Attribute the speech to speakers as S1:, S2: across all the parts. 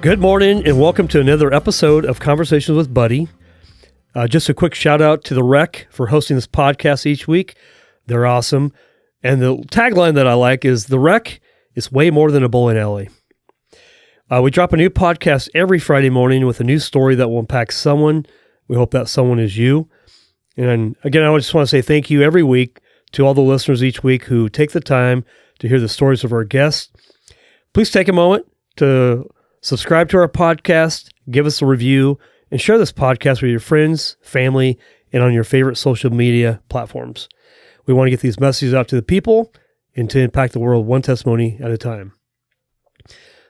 S1: Good morning and welcome to another episode of Conversations with Buddy. Just a quick shout out to the Rec for hosting this podcast each week. They're awesome. And the tagline that I like is the Rec is way more than a bowling alley. We drop a new podcast every Friday morning with a new story that will impact someone. We hope that someone is you. And again, I just want to say thank you every week to all the listeners each week who take the time to hear the stories of our guests. Please take a moment to subscribe to our podcast, give us a review, and share this podcast with your friends, family, and on your favorite social media platforms. We want to get these messages out to the people and to impact the world one testimony at a time.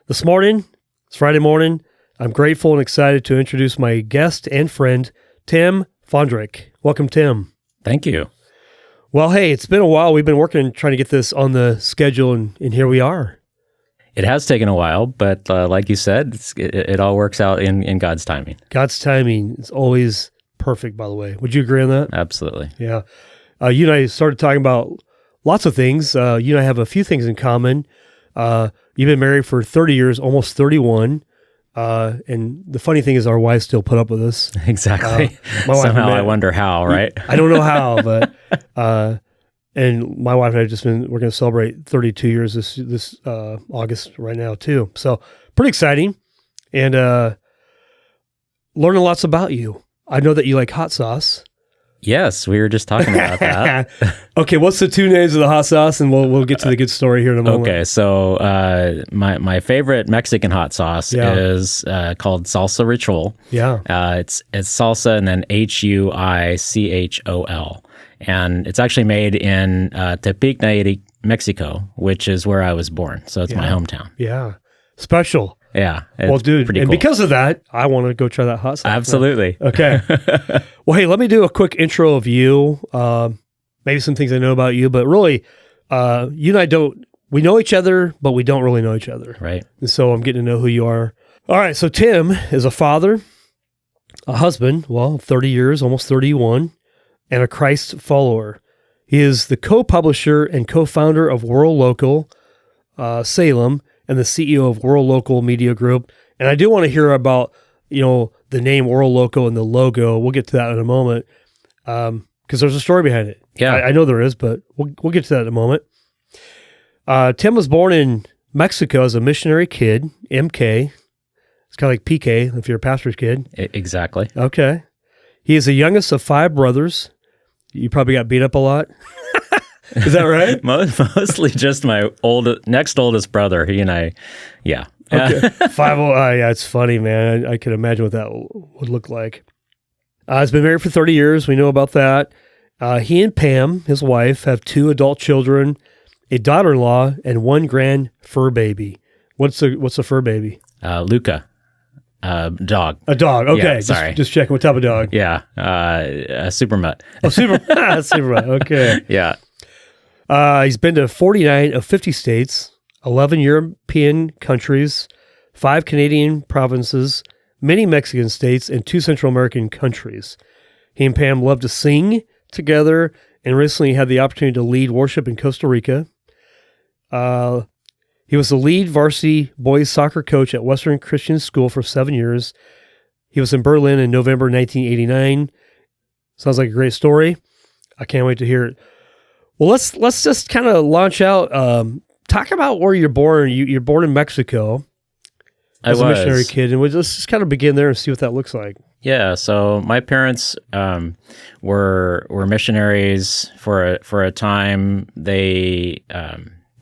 S1: This morning, it's Friday morning, I'm grateful and excited to introduce my guest and friend, Tim Fahndrich. Welcome, Tim.
S2: Thank you.
S1: Well, hey, it's been a while. We've been working, trying to get this on the schedule, and here we are.
S2: It has taken a while, but like you said, it all works out in God's timing.
S1: God's timing is always perfect, by the way. Would you agree on that?
S2: Absolutely.
S1: Yeah. You and I started talking about lots of things. You and I have a few things in common. You've been married for 30 years, almost 31. And the funny thing is our wives still put up with us.
S2: Exactly. Somehow I wonder how, right?
S1: I don't know how, but... And my wife and I we're going to celebrate 32 years this August right now too. So pretty exciting, and learning lots about you. I know that you like hot sauce.
S2: Yes, we were just talking about that.
S1: Okay, what's the two names of the hot sauce? And we'll get to the good story here in a moment.
S2: Okay, so my favorite Mexican hot sauce is called Salsa Ritual.
S1: Yeah.
S2: It's salsa and then HUICHOL. And it's actually made in Tepic, Nayarit, Mexico, which is where I was born. So it's my hometown.
S1: Yeah. Special.
S2: Yeah.
S1: Well, dude,
S2: pretty
S1: and
S2: cool.
S1: Because of that, I want to go try that hot sauce.
S2: Absolutely.
S1: Now. Okay. Well, hey, let me do a quick intro of you. Maybe some things I know about you, but really, you and I we know each other, but we don't really know each other.
S2: Right.
S1: And so I'm getting to know who you are. All right. So Tim is a father, a husband, 30 years, almost 31. And a Christ follower. He is the co-publisher and co-founder of WhirLocal, Salem, and the CEO of WhirLocal Media Group. And I do want to hear about, the name WhirLocal and the logo. We'll get to that in a moment, because there's a story behind it.
S2: Yeah,
S1: I know there is, but we'll get to that in a moment. Tim was born in Mexico as a missionary kid, MK. It's kind of like PK if you're a pastor's kid.
S2: Exactly.
S1: Okay. He is the youngest of 5 brothers. You probably got beat up a lot. Is that right?
S2: Mostly just my next oldest brother. He and I, yeah.
S1: Okay. 5. Yeah, it's funny, man. I can imagine what that would look like. He's been married for 30 years. We know about that. He and Pam, his wife, have 2 adult children, a daughter-in-law, and 1 grand fur baby. What's a fur baby?
S2: Luca. Dog.
S1: A dog. Okay.
S2: Yeah, sorry.
S1: Just checking what type of dog.
S2: Yeah. A super mutt.
S1: Oh, super mutt. Okay.
S2: Yeah.
S1: He's been to 49 of 50 states, 11 European countries, 5 Canadian provinces, many Mexican states, and 2 Central American countries. He and Pam love to sing together and recently had the opportunity to lead worship in Costa Rica. He was the lead varsity boys soccer coach at Western Christian School for 7 years. He was in Berlin in November 1989. Sounds like a great story. I can't wait to hear it. Well, let's just kind of launch out. Talk about where you're born. You're born in Mexico as a missionary kid, and let's just kind of begin there and see what that looks like.
S2: Yeah. So my parents were missionaries for a time.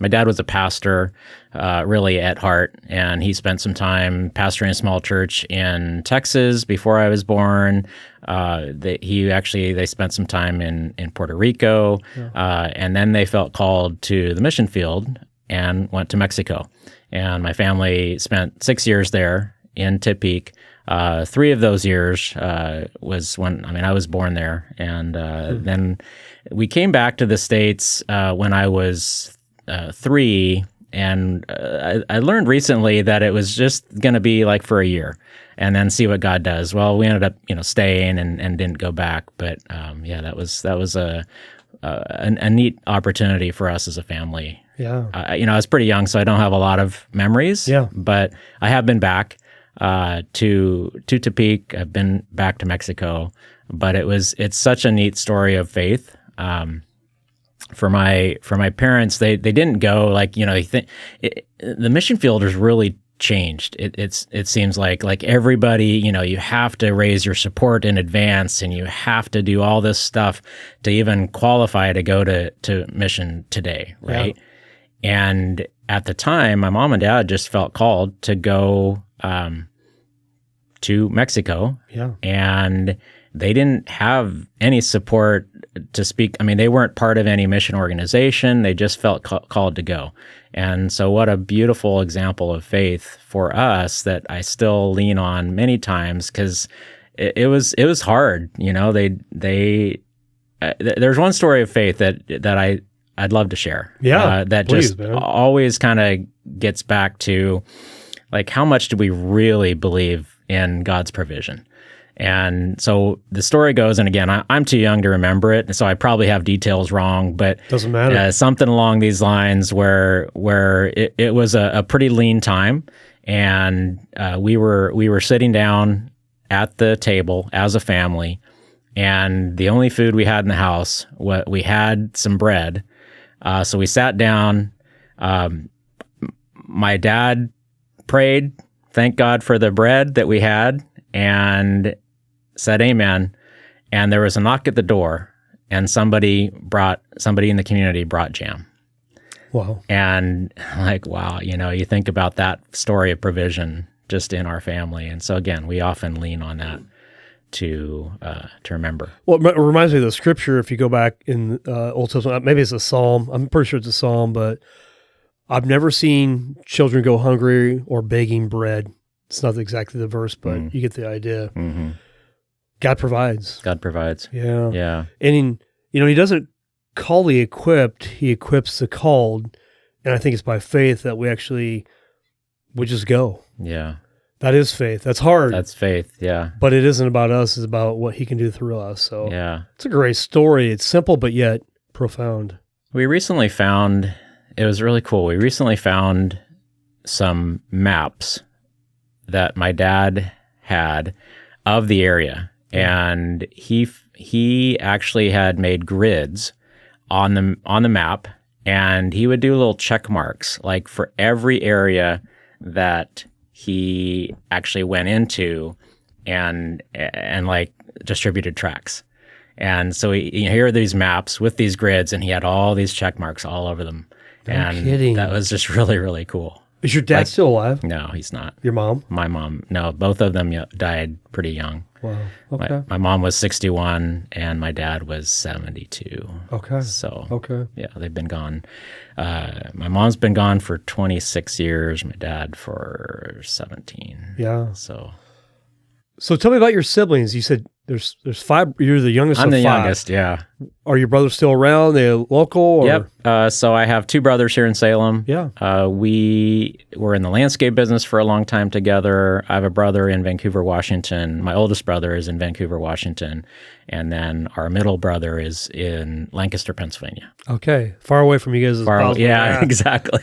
S2: My dad was a pastor, really at heart, and he spent some time pastoring a small church in Texas before I was born. They spent some time in Puerto Rico, and then they felt called to the mission field and went to Mexico. And my family spent 6 years there in Tepic. 3 of those years was when I was born there, and then we came back to the States when I was 3, and I learned recently that it was just going to be like for a year and then see what God does. Well, we ended up, staying and didn't go back. But that was a neat opportunity for us as a family.
S1: Yeah.
S2: I was pretty young, so I don't have a lot of memories.
S1: Yeah.
S2: But I have been back. to Tepic. I've been back to Mexico, but it's such a neat story of faith. For my parents, they didn't go like, the mission field has really changed. It seems like everybody, you have to raise your support in advance, and you have to do all this stuff to even qualify to go to mission today, right? Yeah. And at the time, my mom and dad just felt called to go to Mexico.
S1: Yeah.
S2: And they didn't have any support to speak. I mean, they weren't part of any mission organization. They just felt called to go. And so what a beautiful example of faith for us that I still lean on many times, because it was hard. There's one story of faith that I'd love to share.
S1: Yeah,
S2: that
S1: please,
S2: just
S1: man.
S2: Always kind of gets back to like, how much do we really believe in God's provision? And so the story goes, and again, I'm too young to remember it, so I probably have details wrong, but
S1: doesn't matter.
S2: Something along these lines where it was a pretty lean time, and we were sitting down at the table as a family, and the only food we had in the house, we had some bread, so we sat down. My dad prayed, thank God for the bread that we had, and said amen, and there was a knock at the door, and somebody in the community brought jam.
S1: Wow.
S2: And like, wow, you think about that story of provision just in our family. And so again, we often lean on that to remember.
S1: Well, it reminds me of the scripture, if you go back in Old Testament, maybe it's a psalm. I'm pretty sure it's a psalm, but I've never seen children go hungry or begging bread. It's not exactly the verse, but you get the idea.
S2: Mm-hmm.
S1: God provides.
S2: God provides.
S1: Yeah.
S2: Yeah.
S1: And, he doesn't call the equipped, he equips the called. And I think it's by faith that we just go.
S2: Yeah.
S1: That is faith. That's hard.
S2: That's faith. Yeah.
S1: But it isn't about us. It's about what he can do through us. So
S2: yeah,
S1: it's a great story. It's simple, but yet profound.
S2: We recently found, it was really cool. We recently found some maps that my dad had of the area. And he actually had made grids on the map, and he would do little check marks, like for every area that he actually went into, and like distributed tracts. And so here are these maps with these grids, and he had all these check marks all over them.
S1: No kidding.
S2: That was just really, really cool.
S1: Is your dad still alive?
S2: No, he's not.
S1: Your mom?
S2: My mom. No, both of them died pretty young.
S1: Wow. Okay.
S2: My mom was 61 and my dad was 72.
S1: Okay.
S2: So, yeah, they've been gone. My mom's been gone for 26 years, my dad for 17.
S1: Yeah.
S2: So
S1: tell me about your siblings. You said there's 5. You're the youngest of 5.
S2: I'm the youngest, yeah.
S1: Are your brothers still around? They're local? Or?
S2: Yep. So I have 2 brothers here in Salem.
S1: Yeah.
S2: We were in the landscape business for a long time together. I have a brother in Vancouver, Washington. My oldest brother is in Vancouver, Washington. And then our middle brother is in Lancaster, Pennsylvania.
S1: Okay. Far away from you guys as possible.
S2: Yeah, exactly.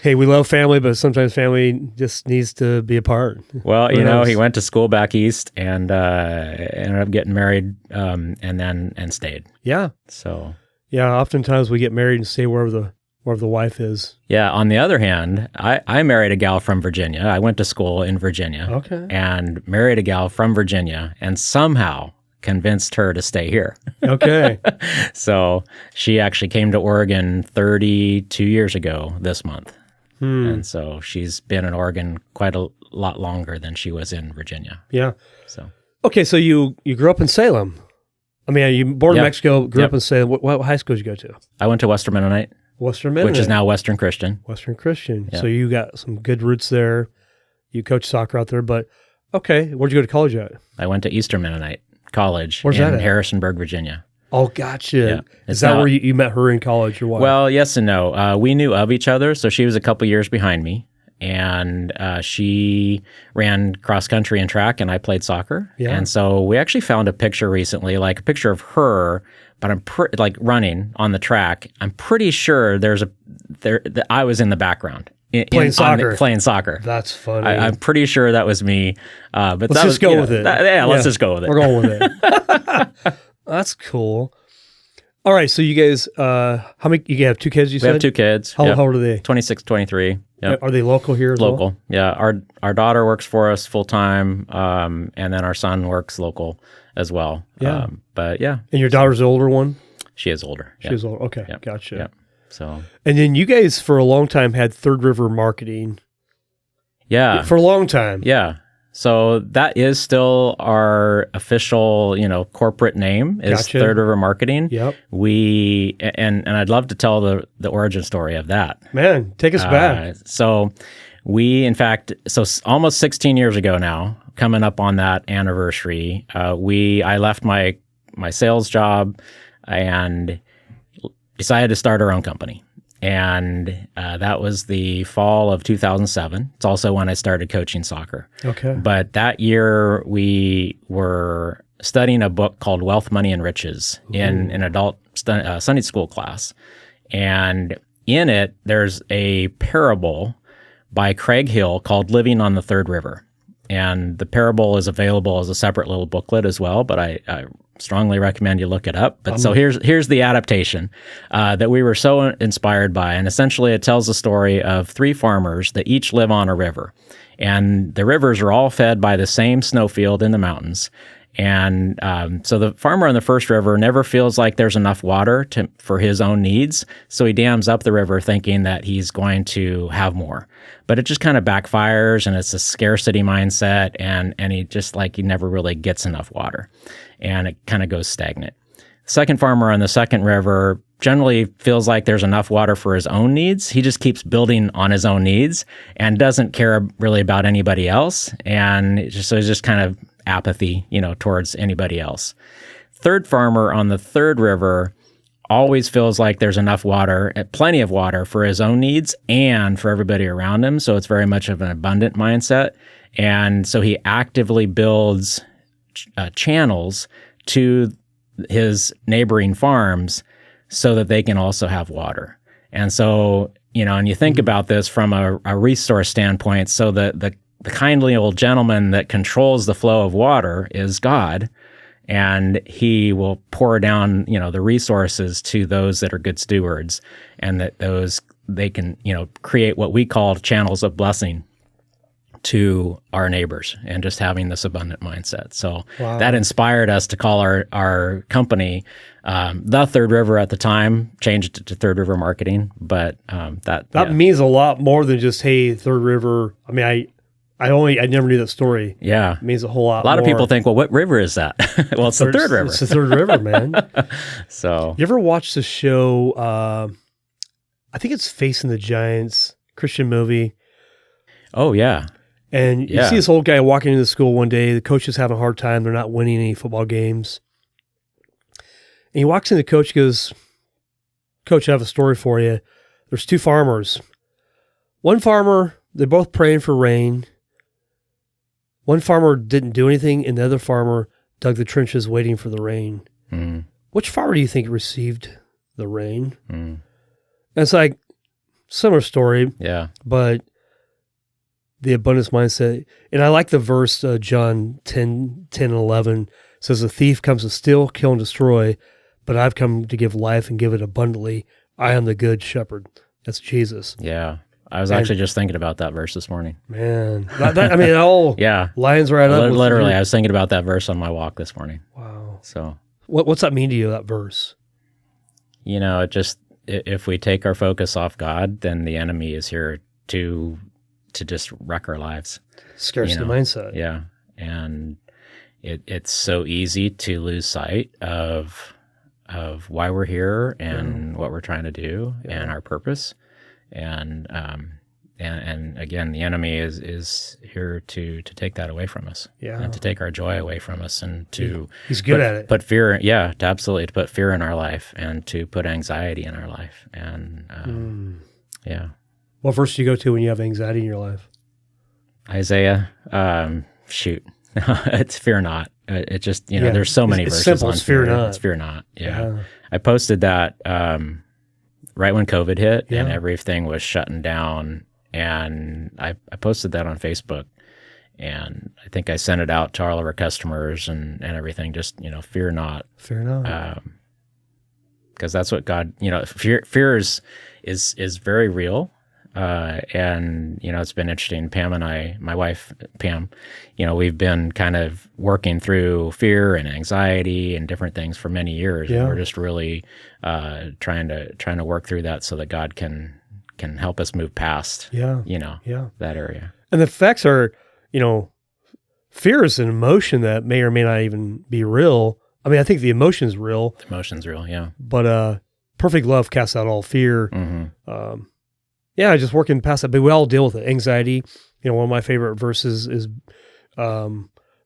S1: Hey, we love family, but sometimes family just needs to be apart.
S2: Well, he went to school back east and ended up getting married and stayed.
S1: Yeah.
S2: So
S1: yeah, oftentimes we get married and stay wherever the wife is.
S2: Yeah. On the other hand, I married a gal from Virginia. I went to school in Virginia.
S1: Okay.
S2: And married a gal from Virginia and somehow convinced her to stay here.
S1: Okay.
S2: So she actually came to Oregon 32 years ago this month. And so she's been in Oregon quite a lot longer than she was in Virginia.
S1: Yeah.
S2: So
S1: okay, so you grew up in Salem. I mean, you born in Mexico, grew up in Salem. What high school did you go to?
S2: I went to Western Mennonite.
S1: Western Mennonite.
S2: Which is now Western Christian.
S1: Western Christian.
S2: Yep.
S1: So you got some good roots there. You coach soccer out there, but okay, where'd you go to college at?
S2: I went to Eastern Mennonite College
S1: Where's that
S2: in
S1: at?
S2: Harrisonburg, Virginia.
S1: Oh, gotcha.
S2: Yeah.
S1: Is that where you met her in college or what?
S2: Well, yes and no. We knew of each other, so she was a couple years behind me. And she ran cross country and track, and I played soccer.
S1: Yeah.
S2: And so we actually found a picture recently, like a picture of her, but like running on the track. I'm pretty sure that I was in the background.
S1: Playing soccer.
S2: Playing soccer.
S1: That's funny.
S2: I'm pretty sure that was me. But
S1: let's just go with it.
S2: Let's just go with it.
S1: We're going with it. That's cool. All right. So you guys, how many? You have 2 kids? You said
S2: we have 2 kids.
S1: How old are they?
S2: 26, 23. Yep.
S1: Are they local here as well?
S2: Local. Yeah. Our daughter works for us full time, and then our son works local as well.
S1: Yeah.
S2: But yeah.
S1: And your daughter's the older one?
S2: She is older.
S1: She is older. Okay.
S2: Yep.
S1: Gotcha.
S2: Yep. So.
S1: And then you guys for a long time had Third River Marketing.
S2: Yeah.
S1: For a long time.
S2: Yeah. So that is still our official, corporate name is
S1: Gotcha.
S2: Third River Marketing.
S1: Yep.
S2: We and I'd love to tell the origin story of that.
S1: Man, take us back.
S2: So we, in fact, almost 16 years ago now, coming up on that anniversary, I left my sales job and decided to start our own company. And that was the fall of 2007. It's also when I started coaching soccer.
S1: Okay.
S2: But that year we were studying a book called Wealth, Money, and Riches in an adult Sunday school class. And in it, there's a parable by Craig Hill called Living on the Third River. And the parable is available as a separate little booklet as well, but I strongly recommend you look it up. But so here's the adaptation that we were so inspired by. And essentially it tells the story of 3 farmers that each live on a river. And the rivers are all fed by the same snowfield in the mountains. And so the farmer on the first river never feels like there's enough water for his own needs. So he dams up the river thinking that he's going to have more. But it just kind of backfires, and it's a scarcity mindset, and he never really gets enough water. And it kind of goes stagnant. The second farmer on the second river generally feels like there's enough water for his own needs. He just keeps building on his own needs and doesn't care really about anybody else. And so it's just kind of apathy, towards anybody else. Third farmer on the third river always feels like there's enough water, plenty of water for his own needs and for everybody around him. So it's very much of an abundant mindset. And so he actively builds channels to his neighboring farms so that they can also have water. And so, and you think about this from a resource standpoint, so the kindly old gentleman that controls the flow of water is God, and he will pour down, the resources to those that are good stewards, and that they can, create what we call channels of blessing to our neighbors, and just having this abundant mindset. So that inspired us to call our company the Third River at the time, changed it to Third River Marketing. But that
S1: means a lot more than just, hey, Third River. I mean, I never knew that story.
S2: Yeah.
S1: It means a whole lot.
S2: A lot of people think, well, what river is that? Well, it's the Third River.
S1: It's the Third River, man.
S2: So
S1: you ever watch the show, I think it's Facing the Giants, Christian movie.
S2: Oh, yeah.
S1: And you see this old guy walking into school one day. The coach is having a hard time. They're not winning any football games. And he walks in, the coach goes, "Coach, I have a story for you. There's 2 farmers. One farmer, they're both praying for rain. One farmer didn't do anything, and the other farmer dug the trenches waiting for the rain. Which farmer do you think received the rain?" And it's like, similar story.
S2: Yeah.
S1: But the abundance mindset. And I like the verse, John 10 and 11 says, "The thief comes to steal, kill, and destroy, but I've come to give life and give it abundantly. I am the good shepherd." That's Jesus.
S2: Yeah. I was actually just thinking about that verse this morning.
S1: Man. It all lines right up.
S2: Literally, I was thinking about that verse on my walk this morning.
S1: Wow.
S2: So
S1: what's that mean to you, that verse?
S2: It just, if we take our focus off God, then the enemy is here to just wreck our lives.
S1: Scarcity mindset.
S2: Yeah. And it's so easy to lose sight of why we're here and what we're trying to do and our purpose. And again, the enemy is here to take that away from us.
S1: Yeah.
S2: And to take our joy away from us, and
S1: he's good at it.
S2: Put fear, to put fear in our life, and to put anxiety in our life. And
S1: What verse do you go to when you have anxiety in your life?
S2: Isaiah. It's fear not. It just, there's so many verses
S1: simple,
S2: on
S1: it's fear not.
S2: It's fear not. Yeah. I posted that right when COVID hit and everything was shutting down. And I posted that on Facebook, and I think I sent it out to all of our customers and everything. Just, fear not.
S1: Fear not.
S2: Because that's what God, fear is very real. And, it's been interesting. Pam and I, my wife, Pam, we've been kind of working through fear and anxiety and different things for many years.
S1: Yeah.
S2: And we're just really trying to work through that so that God can help us move past, that area.
S1: And the effects are, fear is an emotion that may or may not even be real. I mean, I think the emotion is real.
S2: The emotion's real, yeah.
S1: But perfect love casts out all fear.
S2: Mm-hmm.
S1: Just working past that. But we all deal with it. Anxiety. One of my favorite verses is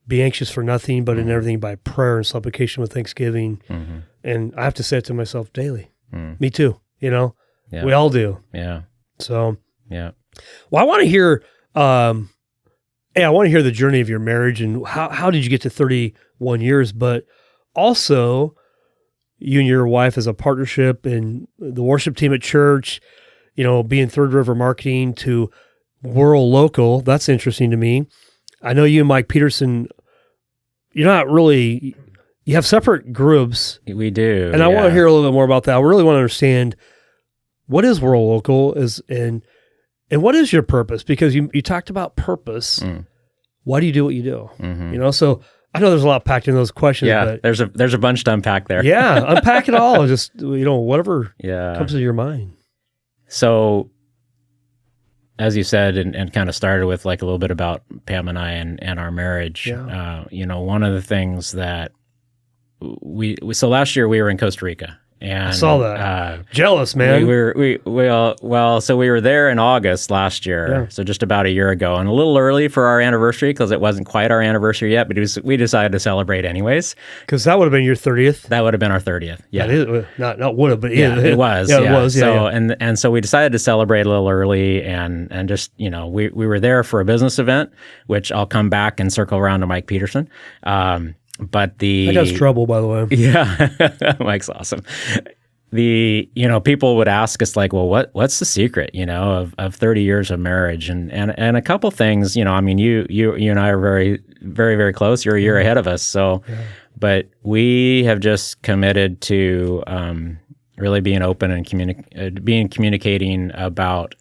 S1: be anxious for nothing, but in everything by prayer and supplication with thanksgiving. Mm-hmm. And I have to say it to myself daily. Me too, Yeah. We all do.
S2: Yeah.
S1: So,
S2: yeah.
S1: Well, I want to hear, I want to hear the journey of your marriage and how did you get to 31 years, but also you and your wife as a partnership and the worship team at church, being Third River Marketing to WhirLocal. That's interesting to me. I know you and Mike Peterson, you're not really, you have separate groups.
S2: We do.
S1: And I want to hear a little bit more about that. I really want to understand what is WhirLocal and what is your purpose? Because you talked about purpose. Why do you do what you do?
S2: Mm-hmm.
S1: So I know there's a lot packed in those questions.
S2: Yeah,
S1: but
S2: there's a bunch to unpack there.
S1: Yeah, unpack it all. Just, whatever comes to your mind.
S2: So, as you said, and kind of started with like a little bit about Pam and I and our marriage.
S1: Yeah.
S2: One of the things that so last year we were in Costa Rica. And
S1: I saw that. Jealous, man.
S2: So we were there in August last year, so just about a year ago, and a little early for our anniversary because it wasn't quite our anniversary yet, but we decided to celebrate anyways.
S1: Because that would have been your 30th.
S2: That would have been our 30th. Yeah,
S1: that is, not would have, but
S2: it was.
S1: Yeah, it was.
S2: So and so we decided to celebrate a little early, and just we were there for a business event, which I'll come back and circle around to Mike Peterson. But that
S1: guy's trouble, by the way.
S2: Yeah, Mike's awesome. People would ask us like, well, what's the secret, of 30 years of marriage, and a couple things, you and I are very, very, very close. You're a year ahead of us, so, but we have just committed to really being open and communicating about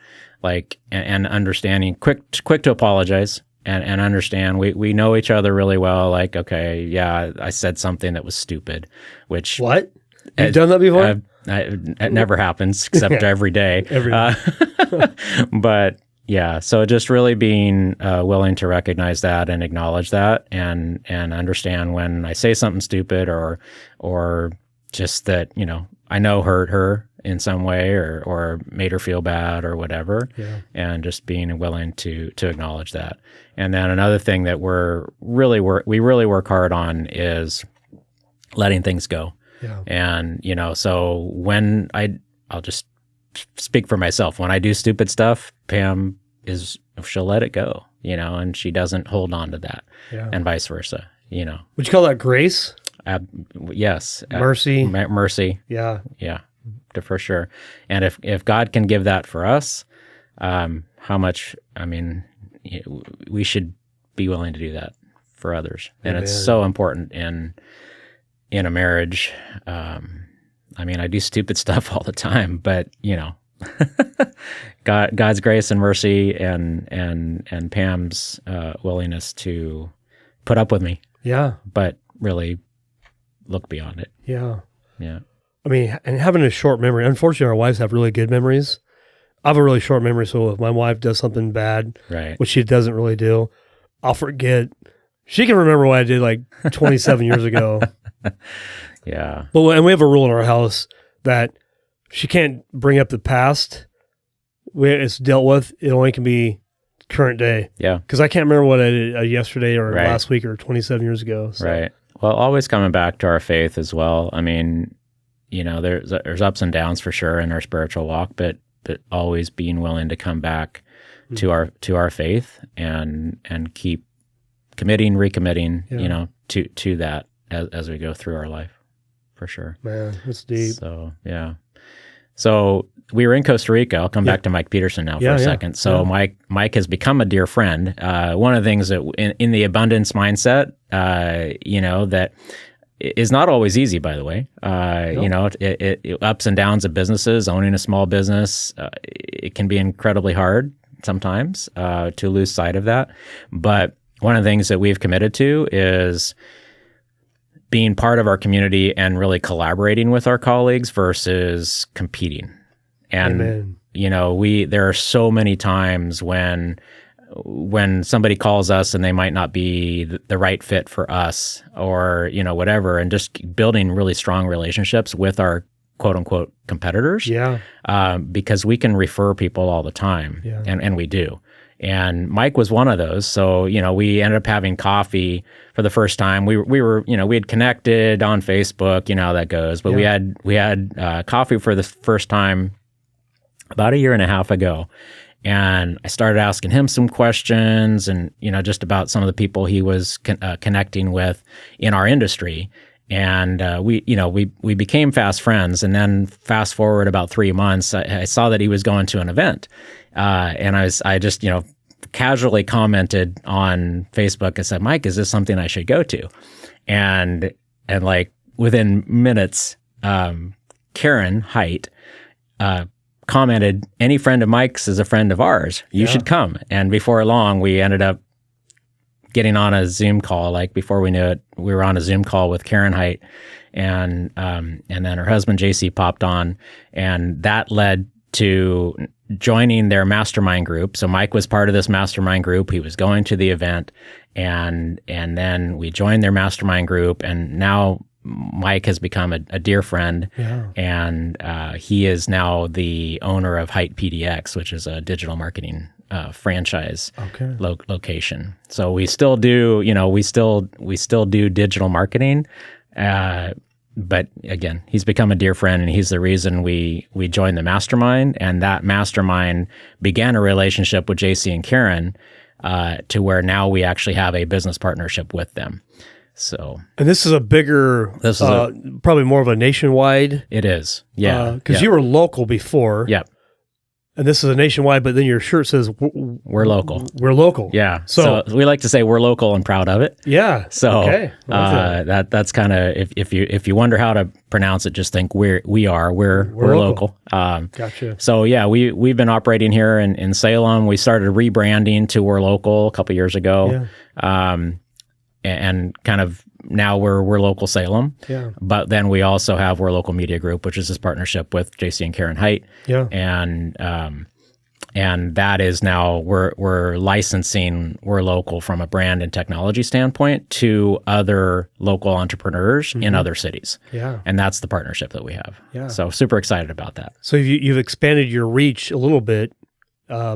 S2: like and understanding, quick to apologize. And understand we know each other really well. Like, okay, yeah, I said something that was stupid. Which
S1: what? You've done that before?
S2: It never happens except every day. But yeah, so just really being willing to recognize that and acknowledge that, and understand when I say something stupid or just that I know hurt her in some way or made her feel bad or whatever, and just being willing to acknowledge that. And then another thing that we really work hard on is letting things go. Yeah. And so when I'll just speak for myself. When I do stupid stuff, Pam she'll let it go, and she doesn't hold on to that, and vice versa.
S1: Would you call that grace?
S2: Yes.
S1: Mercy.
S2: Mercy.
S1: Yeah.
S2: Yeah. For sure. And if God can give that for us, how much, we should be willing to do that for others. And
S1: Amen.
S2: It's so important in a marriage. I do stupid stuff all the time, but God's grace and mercy and Pam's willingness to put up with me.
S1: Yeah.
S2: But really look beyond it.
S1: Yeah.
S2: Yeah.
S1: And having a short memory, unfortunately, our wives have really good memories. I have a really short memory, so if my wife does something bad, which she doesn't really do, I'll forget. She can remember what I did like 27 years ago.
S2: Yeah.
S1: And we have a rule in our house that she can't bring up the past. It's dealt with. It only can be current day.
S2: Yeah.
S1: Because I can't remember what I did yesterday or last week or 27 years ago. So.
S2: Right. Well, always coming back to our faith as well. There's ups and downs for sure in our spiritual walk, but always being willing to come back to our faith and keep committing, recommitting, to that as we go through our life, for sure.
S1: Man, that's deep.
S2: So yeah, So we were in Costa Rica. I'll come back to Mike Peterson now for a second. So Mike has become a dear friend. One of the things that in the abundance mindset, that is not always easy, by the way. It ups and downs of businesses, owning a small business, it can be incredibly hard sometimes to lose sight of that. But one of the things that we've committed to is being part of our community and really collaborating with our colleagues versus competing. And,
S1: Amen.
S2: There are so many times when somebody calls us and they might not be the right fit for us or, whatever, and just building really strong relationships with our quote unquote competitors.
S1: Yeah.
S2: Because we can refer people all the time and we do. And Mike was one of those. So, we ended up having coffee for the first time. We had connected on Facebook, how that goes, but we had coffee for the first time about a year and a half ago. And I started asking him some questions and, just about some of the people he was connecting with in our industry. And we became fast friends. And then fast forward about 3 months, I saw that he was going to an event. And I just casually commented on Facebook and said, Mike, is this something I should go to? And like within minutes, Karen Height, commented, any friend of Mike's is a friend of ours. You should come. And before long, we ended up getting on a Zoom call. Like before we knew it, we were on a Zoom call with Karen Height, and then her husband JC popped on, and that led to joining their mastermind group. So Mike was part of this mastermind group. He was going to the event, and then we joined their mastermind group, and now Mike has become a dear friend, and he is now the owner of Height PDX, which is a digital marketing franchise location. So we still do, we still do digital marketing, but again, he's become a dear friend, and he's the reason we joined the mastermind, and that mastermind began a relationship with JC and Karen to where now we actually have a business partnership with them. So,
S1: and this is a bigger, probably more of a nationwide.
S2: It is, yeah.
S1: Because you were local before.
S2: Yep.
S1: And this is a nationwide, but then your shirt says
S2: we're local.
S1: We're local.
S2: Yeah. So we like to say we're local and proud of it.
S1: Yeah.
S2: So that's kind of if you wonder how to pronounce it, just think we're local.
S1: Gotcha.
S2: So yeah, we've been operating here in Salem. We started rebranding to WhirLocal a couple years ago. Yeah. And kind of now we're local Salem. Yeah. But then we also have WhirLocal Media Group, which is this partnership with JC and Karen Height. Yeah. And that is now we're licensing WhirLocal from a brand and technology standpoint to other local entrepreneurs in other cities. Yeah. And that's the partnership that we have. Yeah. So super excited about that.
S1: So you've expanded your reach a little bit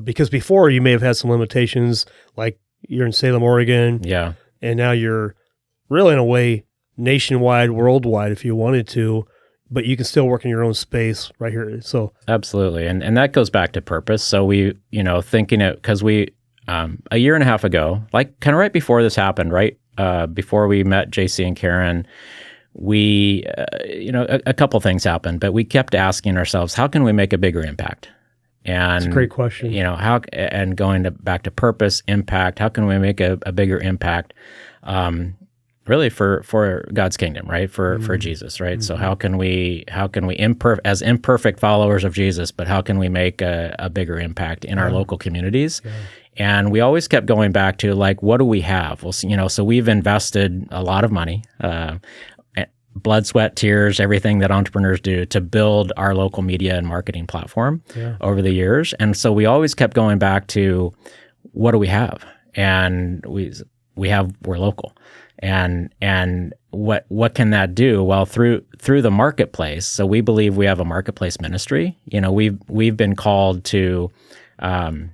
S1: because before you may have had some limitations, like you're in Salem, Oregon. Yeah. And now you're really, in a way, nationwide, worldwide, if you wanted to, but you can still work in your own space right here. So
S2: absolutely, and that goes back to purpose. So we, thinking it because we a year and a half ago, like kind of right before this happened, right before we met JC and Karen, we, a couple things happened, but we kept asking ourselves, how can we make a bigger impact? And
S1: that's a great question.
S2: How and going back to purpose, impact. How can we make a bigger impact? Really for God's kingdom, right? For Jesus, right? Mm-hmm. So how can we as imperfect followers of Jesus, but how can we make a bigger impact in our local communities? Yeah. And we always kept going back to like, what do we have? Well, so we've invested a lot of money. Blood, sweat, tears, everything that entrepreneurs do to build our local media and marketing platform over the years. And so we always kept going back to what do we have? And we have WhirLocal. And what can that do? Well, through the marketplace. So we believe we have a marketplace ministry. We've been called to kind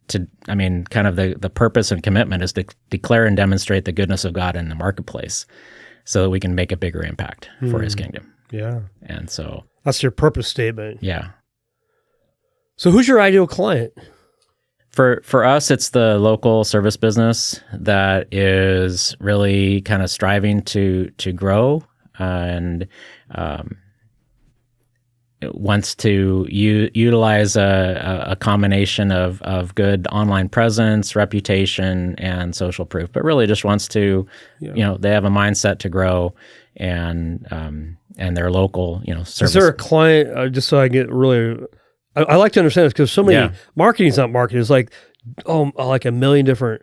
S2: of the purpose and commitment is to declare and demonstrate the goodness of God in the marketplace, so that we can make a bigger impact for His kingdom. Yeah. And so
S1: that's your purpose statement.
S2: Yeah.
S1: So who's your ideal client?
S2: For us, it's the local service business that is really kind of striving to grow and wants to utilize a combination of good online presence, reputation, and social proof, but really just wants to, they have a mindset to grow and their local, service.
S1: Is there a client, just so I get really, I like to understand this because so many, marketing is not marketing. It's like, like a million different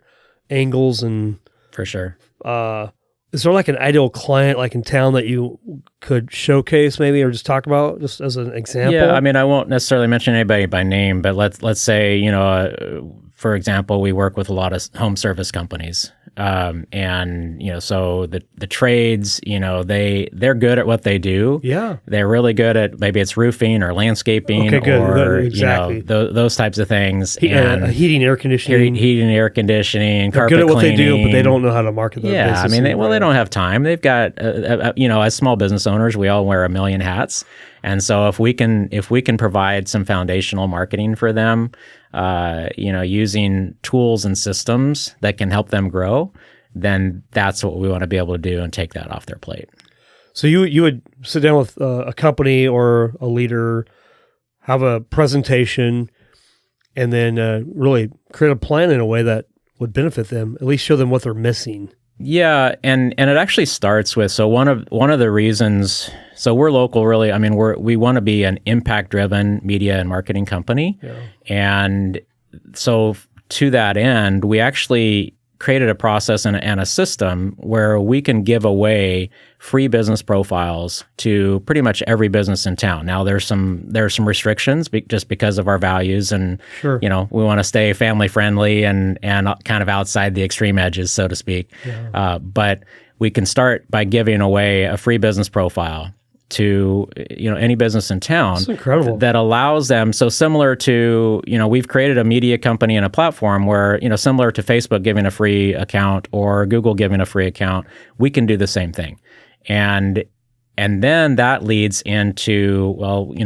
S1: angles and.
S2: For sure.
S1: Is there like an ideal client like in town that you could showcase maybe or just talk about just as an example?
S2: Yeah, I mean, I won't necessarily mention anybody by name, but let's say, for example, we work with a lot of home service companies. And, so the trades, they're good at what they do.
S1: Yeah.
S2: They're really good at maybe it's roofing or landscaping or,
S1: exactly.
S2: those types of things.
S1: Heating, air conditioning.
S2: Heating, air conditioning,
S1: they're
S2: carpet
S1: good at what
S2: cleaning.
S1: they do, but they don't know how to market their business.
S2: Yeah, I mean, they don't have time. They've got, as small business owners, we all wear a million hats. And so if we can provide some foundational marketing for them, using tools and systems that can help them grow, then that's what we want to be able to do and take that off their plate.
S1: So you would sit down with a company or a leader, have a presentation, and then really create a plan in a way that would benefit them, at least show them what they're missing.
S2: Yeah, and it actually starts with, so one of the reasons, so WhirLocal really, I mean, we want to be an impact-driven media and marketing company. Yeah. And so to that end, we actually created a process and a system where we can give away free business profiles to pretty much every business in town. Now there's some restrictions just because of our values and
S1: sure.
S2: We want to stay family friendly and kind of outside the extreme edges, so to speak. Yeah. But we can start by giving away a free business profile to any business in town.
S1: That's incredible.
S2: That allows them, so similar to we've created a media company and a platform where similar to Facebook giving a free account or Google giving a free account, we can do the same thing. And then that leads into,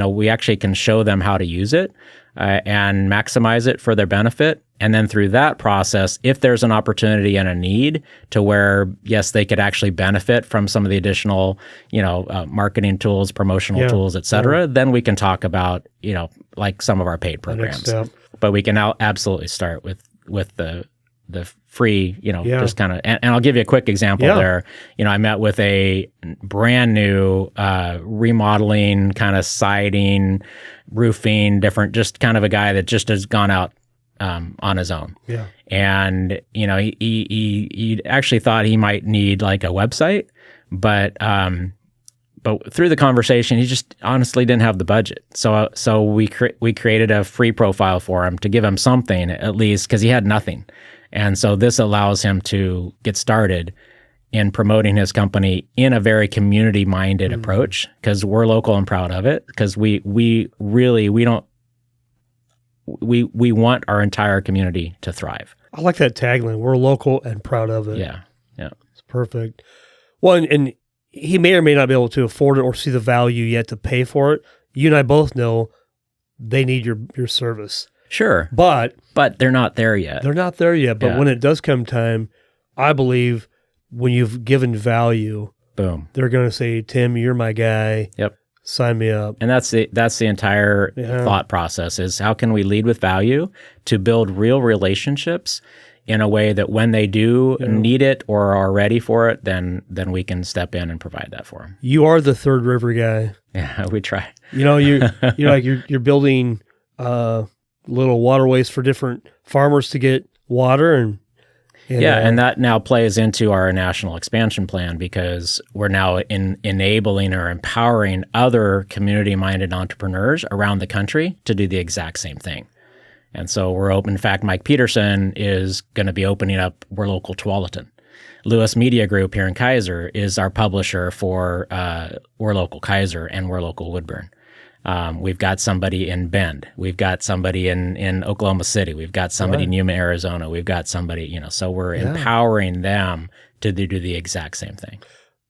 S2: we actually can show them how to use it and maximize it for their benefit. And then through that process, if there's an opportunity and a need to where, yes, they could actually benefit from some of the additional, marketing tools, promotional tools, et cetera, then we can talk about, like some of our paid programs. But we can now absolutely start with the free, just kind of, and I'll give you a quick example there. I met with a brand new remodeling, kind of siding, roofing, different, just kind of a guy that just has gone out on his own. Yeah. And, he actually thought he might need like a website, but through the conversation, he just honestly didn't have the budget. So we created a free profile for him to give him something at least, because he had nothing. And so this allows him to get started in promoting his company in a very community-minded approach, because we're local and proud of it, because we want our entire community to thrive.
S1: I like that tagline. We're local and proud of it.
S2: Yeah.
S1: It's perfect. Well, and he may or may not be able to afford it or see the value yet to pay for it. You and I both know they need your service.
S2: Sure.
S1: But
S2: they're not there yet.
S1: But when it does come time, I believe when you've given value,
S2: boom,
S1: they're going to say, Tim, you're my guy.
S2: Yep.
S1: Sign me up.
S2: And that's the entire thought process is how can we lead with value to build real relationships in a way that when they do need it or are ready for it, then we can step in and provide that for them.
S1: You are the Third River guy.
S2: Yeah, we try.
S1: You're building little waterways for different farmers to get water and
S2: that now plays into our national expansion plan, because we're now enabling or empowering other community-minded entrepreneurs around the country to do the exact same thing. And so we're open. In fact, Mike Peterson is going to be opening up WhirLocal Tualatin. Lewis Media Group here in Kaiser is our publisher for WhirLocal Kaiser and WhirLocal Woodburn. We've got somebody in Bend. We've got somebody in Oklahoma City. We've got somebody in Yuma, Arizona. We've got somebody, so we're empowering them to do the exact same thing.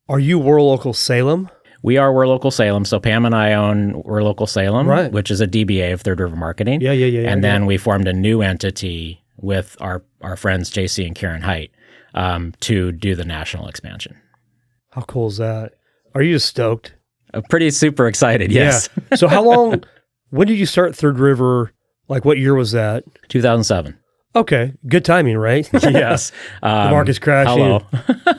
S1: Are you WhirLocal Salem?
S2: We are WhirLocal Salem. So Pam and I own WhirLocal Salem, which is a DBA of Third River Marketing.
S1: Yeah.
S2: And then we formed a new entity with our friends JC and Karen Height to do the national expansion.
S1: How cool is that? Are you just stoked?
S2: Pretty super excited. Yes.
S1: Yeah. So how long, when did you start Third River? Like what year was that?
S2: 2007.
S1: Okay. Good timing, right?
S2: Yes.
S1: The market's crashing.
S2: Hello.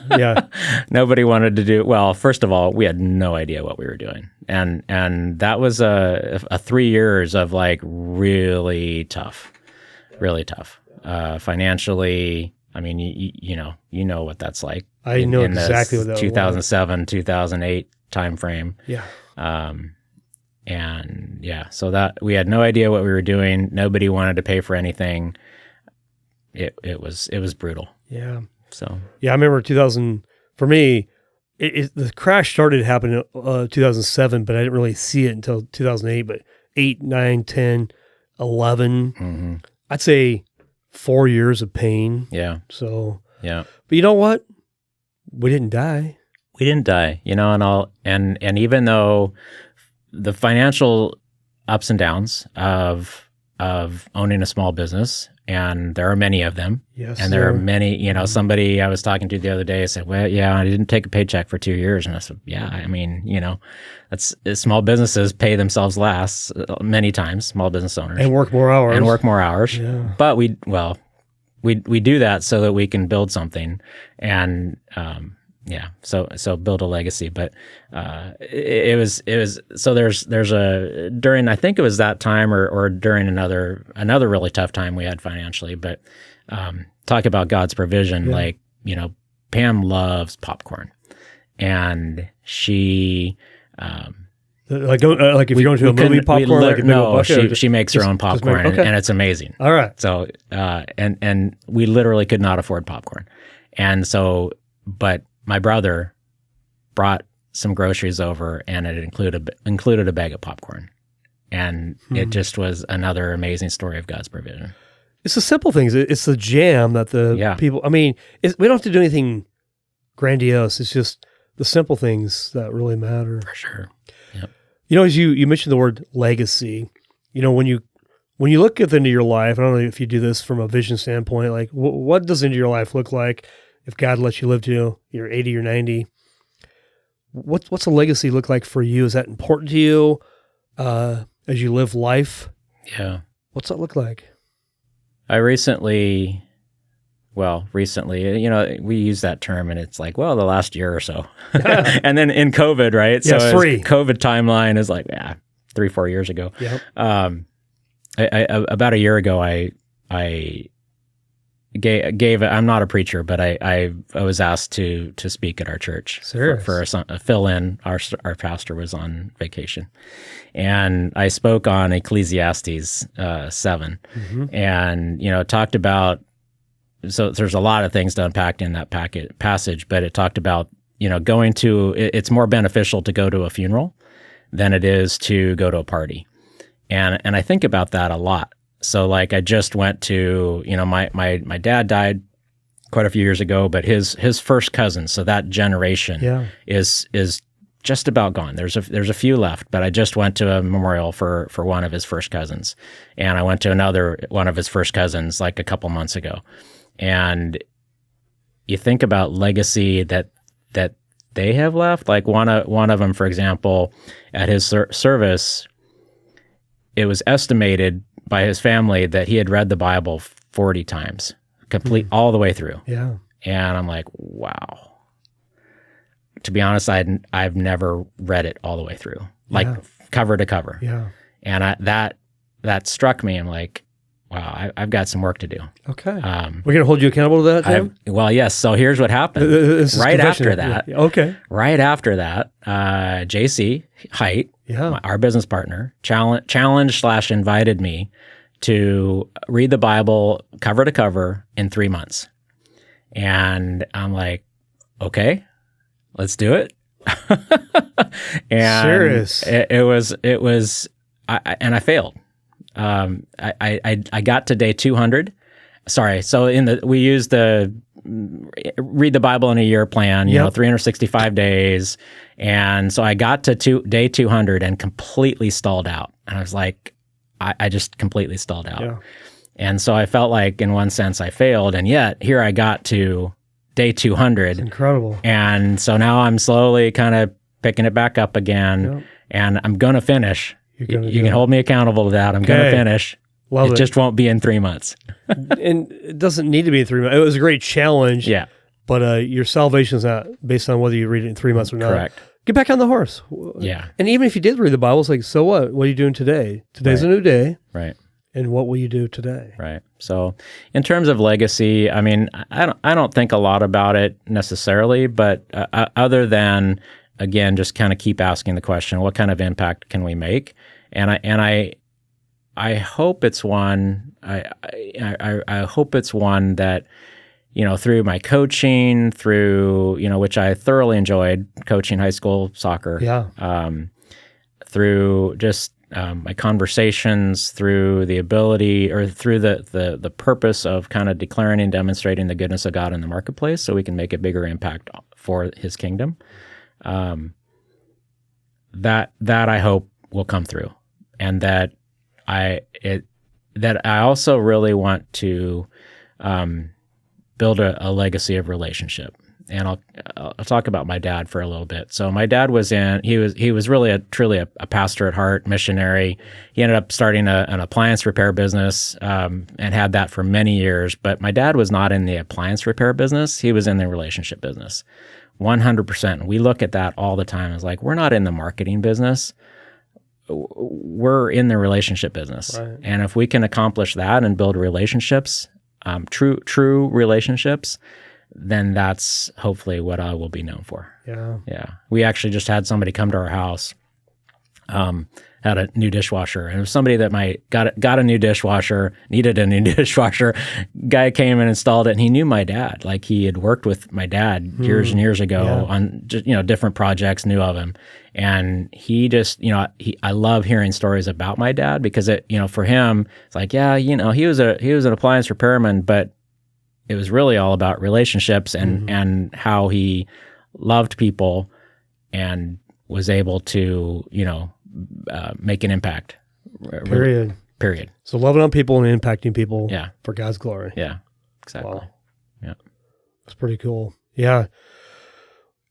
S1: Yeah.
S2: Nobody wanted to do, well, first of all, we had no idea what we were doing. And that was a 3 years of like really tough. Financially, I mean, you know what that's like.
S1: I know exactly what that was.
S2: 2007, 2008 time frame.
S1: Yeah.
S2: And yeah, so that we had no idea what we were doing. Nobody wanted to pay for anything. It was brutal.
S1: Yeah.
S2: So
S1: yeah, I remember 2000. For me, the crash started happening in 2007, but I didn't really see it until 2008. But 8, 9, 10, 11.
S2: mm-hmm.
S1: I'd say 4 years of pain.
S2: Yeah.
S1: So
S2: yeah.
S1: But you know what? We didn't die.
S2: We didn't die. And even though the financial ups and downs of owning a small business, and there are many of them. Yes. And there are many, somebody I was talking to the other day said, well, yeah, I didn't take a paycheck for 2 years. And I said, yeah, I mean, that's small businesses pay themselves last many times, small business owners.
S1: And work more hours.
S2: Yeah. But we do that so that we can build something and, so build a legacy. But it was so there's during, I think it was that time or during another really tough time we had financially. But talk about God's provision. Yeah. Pam loves popcorn, and she
S1: if you're going to a movie, popcorn.
S2: She makes her own popcorn, and it's amazing.
S1: All right.
S2: So and we literally could not afford popcorn, and so but my brother brought some groceries over, and it included a bag of popcorn, and it just was another amazing story of God's provision.
S1: It's the simple things. It's the jam that the people. I mean, we don't have to do anything grandiose. It's just the simple things that really matter.
S2: For sure. Yep.
S1: As you mentioned the word legacy. When you look at the end of your life, I don't know if you do this from a vision standpoint. Like, what does the end of your life look like? If God lets you live to you're 80 or 90, what's a legacy look like for you? Is that important to you as you live life?
S2: Yeah.
S1: What's that look like?
S2: I recently, we use that term and it's like, the last year or so. And then in COVID, right?
S1: Yeah,
S2: so
S1: 3.
S2: COVID timeline is like, 3-4 years ago.
S1: Yep.
S2: About a year ago, I gave I'm not a preacher, but I was asked to speak at our church for a fill-in. Our pastor was on vacation, and I spoke on Ecclesiastes 7, and talked about. So there's a lot of things to unpack in that passage, but it talked about going to. It's more beneficial to go to a funeral than it is to go to a party, and I think about that a lot. So like I just went to, my dad died quite a few years ago, but his first cousin, so that generation is just about gone. There's a few left, but I just went to a memorial for one of his first cousins, and I went to another one of his first cousins like a couple months ago. And you think about legacy that they have left, like one of them, for example, at his service, it was estimated by his family that he had read the Bible 40 times, complete all the way through.
S1: Yeah.
S2: And I'm like, wow. To be honest, I've never read it all the way through, like cover to cover.
S1: Yeah.
S2: And that struck me. I'm like, wow, I've got some work to do.
S1: Okay. We're going to hold you accountable to that, Tim?
S2: Yes. So here's what happened. Right after that.
S1: Yeah. Okay.
S2: Right after that, JC Height, our business partner, challenged/invited me to read the Bible cover to cover in 3 months. And I'm like, okay, let's do it. And
S1: serious.
S2: It was, and I failed. I got to day 200. Sorry. So we used the read the Bible in a year plan, 365 days. And so I got to day 200 and completely stalled out. And I was like, I just completely stalled out. Yeah. And so I felt like in one sense I failed. And yet here I got to day 200.
S1: That's incredible.
S2: And so now I'm slowly kind of picking it back up again,
S1: Yep.
S2: and I'm going to finish. You
S1: do
S2: can
S1: it.
S2: hold me accountable to that. I'm going to finish.
S1: Love it.
S2: It just won't be in 3 months.
S1: And it doesn't need to be in 3 months. It was a great challenge.
S2: Yeah.
S1: But your salvation is not based on whether you read it in 3 months or not.
S2: Correct.
S1: Get back on the horse.
S2: Yeah.
S1: And even if you did read the Bible, it's like, so what? What are you doing today? Today's a new day.
S2: Right.
S1: And what will you do today?
S2: Right. So in terms of legacy, I mean, I don't think a lot about it necessarily, but other than, again, just kind of keep asking the question, what kind of impact can we make? And I hope it's one, I hope it's one that, through my coaching, through, which I thoroughly enjoyed coaching high school soccer.
S1: Yeah.
S2: Through just my conversations, through the ability or through the purpose of kind of declaring and demonstrating the goodness of God in the marketplace so we can make a bigger impact for his kingdom. That I hope will come through. And that I also really want to build a legacy of relationship. And I'll talk about my dad for a little bit. So my dad he was really truly a pastor at heart, missionary. He ended up starting an appliance repair business and had that for many years. But my dad was not in the appliance repair business. He was in the relationship business, 100%. And we look at that all the time as like, we're not in the marketing business. We're in the relationship business.
S1: Right.
S2: And if we can accomplish that and build relationships, true relationships, then that's hopefully what I will be known for.
S1: Yeah.
S2: Yeah. We actually just had somebody come to our house, had a new dishwasher, and it was somebody that got a new dishwasher, needed a new dishwasher. Guy came and installed it, and he knew my dad. Like he had worked with my dad years and years ago on just, different projects, knew of him. And he just, I love hearing stories about my dad because it, for him, it's like, yeah, he was an appliance repairman, but it was really all about relationships and how he loved people and was able to, make an impact.
S1: Period. So loving on people and impacting people for God's glory.
S2: Yeah, exactly.
S1: Wow.
S2: Yeah.
S1: That's pretty cool. Yeah.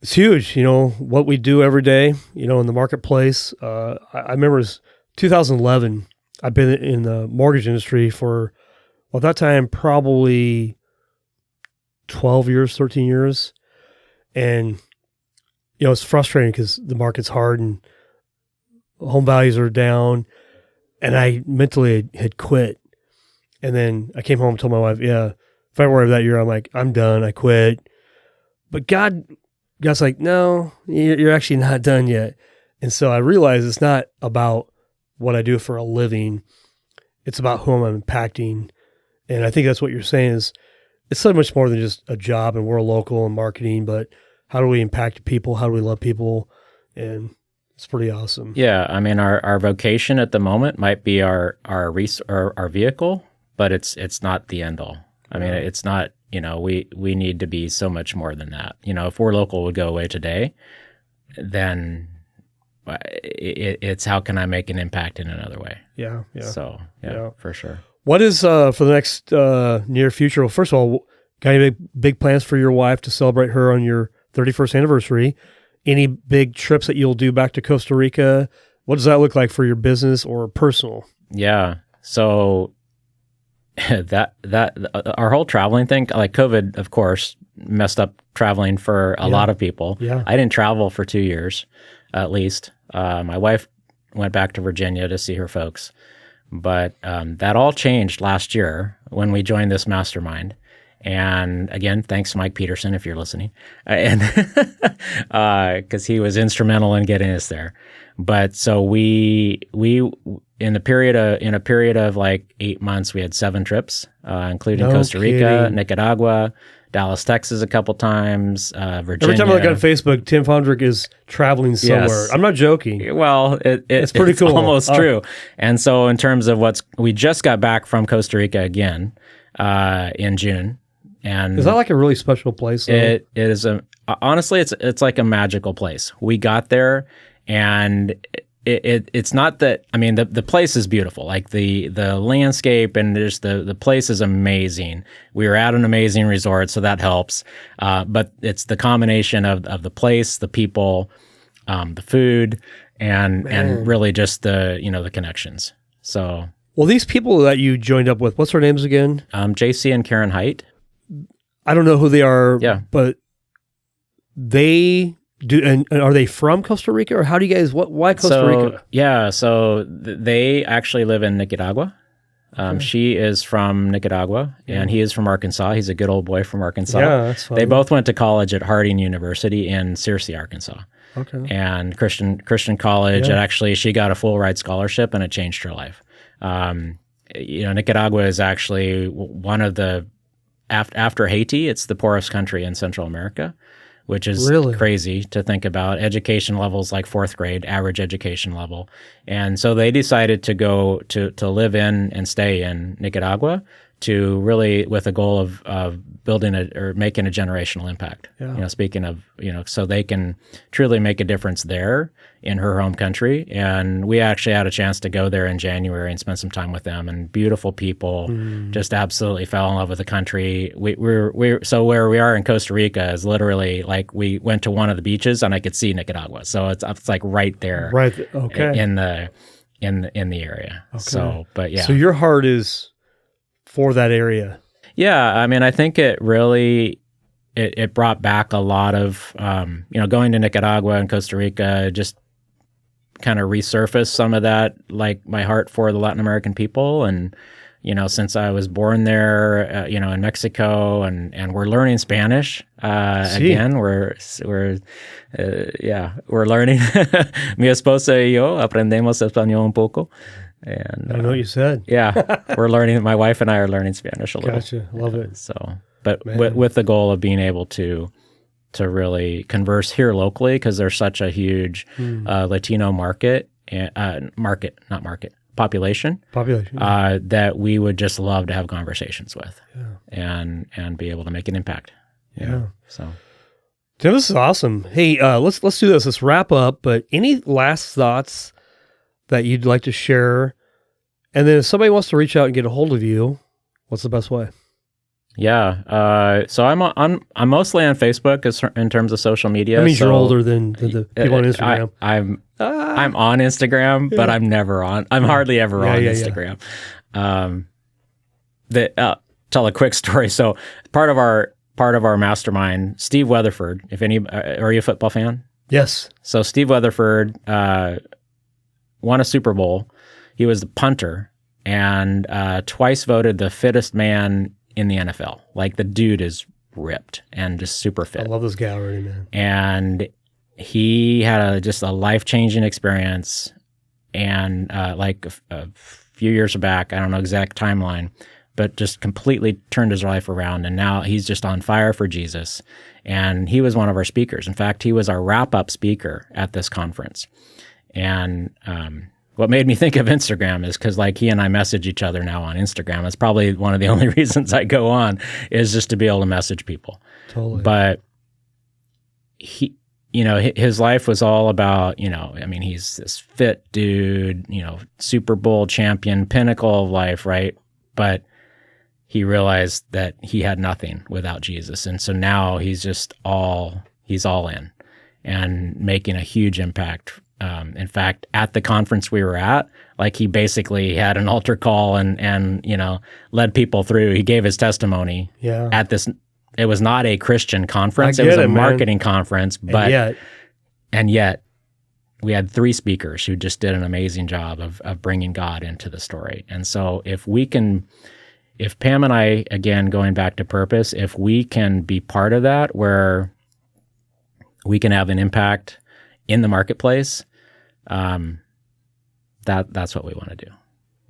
S1: It's huge, what we do every day, in the marketplace. I remember it was 2011. I've been in the mortgage industry for, at that time, probably 12 years, 13 years. And, it's frustrating because the market's hard and home values are down. And I mentally had quit. And then I came home and told my wife, February of that year, I'm like, I'm done. I quit. But God's like, no, you're actually not done yet. And so I realized it's not about what I do for a living. It's about whom I'm impacting. And I think that's what you're saying is it's so much more than just a job and WhirLocal and marketing, but how do we impact people? How do we love people? And it's pretty awesome.
S2: Yeah. I mean, our vocation at the moment might be our vehicle, but it's not the end all. I mean, it's not, we need to be so much more than that. If WhirLocal would go away today, then it's how can I make an impact in another way?
S1: Yeah.
S2: So, yeah. For sure.
S1: What is for the next near future? Well, first of all, got any big plans for your wife to celebrate her on your 31st anniversary? Any big trips that you'll do back to Costa Rica? What does that look like for your business or personal?
S2: Yeah. So that our whole traveling thing, like COVID, of course, messed up traveling for a lot of people.
S1: Yeah.
S2: I didn't travel for 2 years, at least. My wife went back to Virginia to see her folks. But that all changed last year when we joined this mastermind. And again, thanks to Mike Peterson, if you're listening, and because he was instrumental in getting us there. But so we in a period of like 8 months, we had 7 trips, including Costa Rica, Nicaragua, Dallas, Texas a couple times, Virginia.
S1: Every time I look on Facebook, Tim Fahndrich is traveling somewhere.
S2: Yes.
S1: I'm not joking.
S2: Well,
S1: it's pretty cool.
S2: Almost true. And so in terms of we just got back from Costa Rica again in June. And
S1: is that like a really special place? Though?
S2: It is honestly, it's like a magical place. We got there and it's not that, I mean, the place is beautiful. Like the landscape and just the place is amazing. We were at an amazing resort, so that helps. But it's the combination of the place, the people, the food, and really just the the connections. So,
S1: well, these people that you joined up with, what's their names again?
S2: JC and Karen Height.
S1: I don't know who they are.
S2: Yeah,
S1: but they do. And are they from Costa Rica, or how do you guys? Why Costa Rica?
S2: Yeah, so they actually live in Nicaragua. She is from Nicaragua, and he is from Arkansas. He's a good old boy from Arkansas.
S1: Yeah, that's fun.
S2: They both went to college at Harding University in Searcy, Arkansas.
S1: Okay.
S2: And Christian college. And actually, she got a full ride scholarship, and it changed her life. Nicaragua is actually one of the after Haiti, it's the poorest country in Central America, which is
S1: really
S2: crazy to think about. Education levels like fourth grade, average education level. And so they decided to go to live in and stay in Nicaragua to really with a goal of building or making a generational impact.
S1: Yeah.
S2: Speaking of, so they can truly make a difference there in her home country. And we actually had a chance to go there in January and spend some time with them, and beautiful people, just absolutely fell in love with the country. So where we are in Costa Rica is literally like we went to one of the beaches and I could see Nicaragua. So it's like right there.
S1: Right. Okay.
S2: In the area.
S1: Okay.
S2: So, but yeah.
S1: So your heart is for that area.
S2: Yeah, I mean, I think it really it brought back a lot of going to Nicaragua and Costa Rica, just kind of resurfaced some of that, like my heart for the Latin American people. And since I was born there, in Mexico, and we're learning Spanish again. We're learning. Mi esposa y yo aprendemos español un poco. And
S1: I know what you said.
S2: Yeah, we're learning. My wife and I are learning Spanish a little.
S1: Gotcha, love it.
S2: So, but with the goal of being able to really converse here locally, because there's such a huge Latino population that we would just love to have conversations with, and be able to make an impact.
S1: Yeah.
S2: So,
S1: Tim, this is awesome. Hey, let's do this. Let's wrap up. But any last thoughts that you'd like to share? And then if somebody wants to reach out and get a hold of you, what's the best way?
S2: Yeah. So I'm mostly on Facebook in terms of social media.
S1: That means you're older than the people on Instagram.
S2: I'm on Instagram, but I'm never on. I'm hardly ever on Instagram. Tell a quick story. So part of our mastermind, Steve Weatherford. Are you a football fan?
S1: Yes.
S2: So Steve Weatherford won a Super Bowl. He was the punter and twice voted the fittest man in the NFL. Like, the dude is ripped and just super fit.
S1: I love this guy already, man.
S2: And he had just a life-changing experience. And like a few years back, I don't know exact timeline, but just completely turned his life around. And now he's just on fire for Jesus. And he was one of our speakers. In fact, he was our wrap-up speaker at this conference. And what made me think of Instagram is because, like, he and I message each other now on Instagram. It's probably one of the only reasons I go on, is just to be able to message people.
S1: Totally.
S2: But his life was all about, he's this fit dude, Super Bowl champion, pinnacle of life, right? But he realized that he had nothing without Jesus. And so now he's all in and making a huge impact. In fact, at the conference we were at, like, he basically had an altar call and led people through. He gave his testimony at this. It was not a Christian conference. It was a marketing conference, but and yet we had 3 speakers who just did an amazing job of bringing God into the story. And so if Pam and I, again, going back to purpose, if we can be part of that, where we can have an impact in the marketplace, that's what we want to do.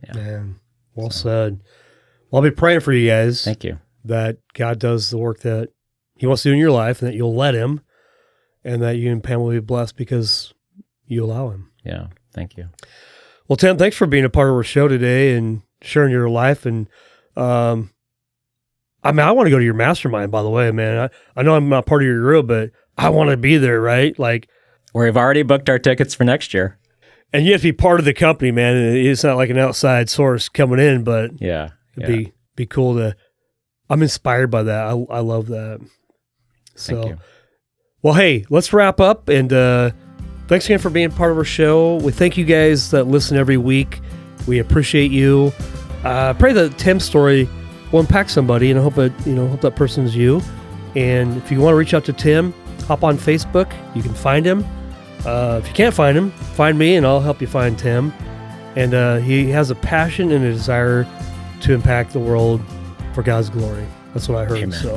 S2: Yeah.
S1: Man, well said. Well, I'll be praying for you guys.
S2: Thank you.
S1: That God does the work that He wants to do in your life, and that you'll let Him, and that you and Pam will be blessed because you allow Him.
S2: Yeah. Thank you.
S1: Well, Tim, thanks for being a part of our show today and sharing your life. And I want to go to your mastermind, by the way, man. I know I'm not part of your group, but I want to be there, right? Like,
S2: we've already booked our tickets for next year.
S1: And you have to be part of the company, man. It's not like an outside source coming in, but it'd be cool to. I'm inspired by that. I love that. So,
S2: thank you.
S1: Well, hey, let's wrap up, and Thanks again for being part of our show. We thank you guys that listen every week. We appreciate you. Pray that Tim's story will impact somebody, and I hope that person is you. And if you want to reach out to Tim, hop on Facebook. You can find him. If you can't find him, find me, and I'll help you find Tim. And he has a passion and a desire to impact the world for God's glory. That's what I heard.
S2: Amen.
S1: So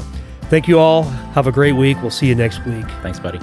S1: thank you all. Have a great week. We'll see you next week.
S2: Thanks, buddy.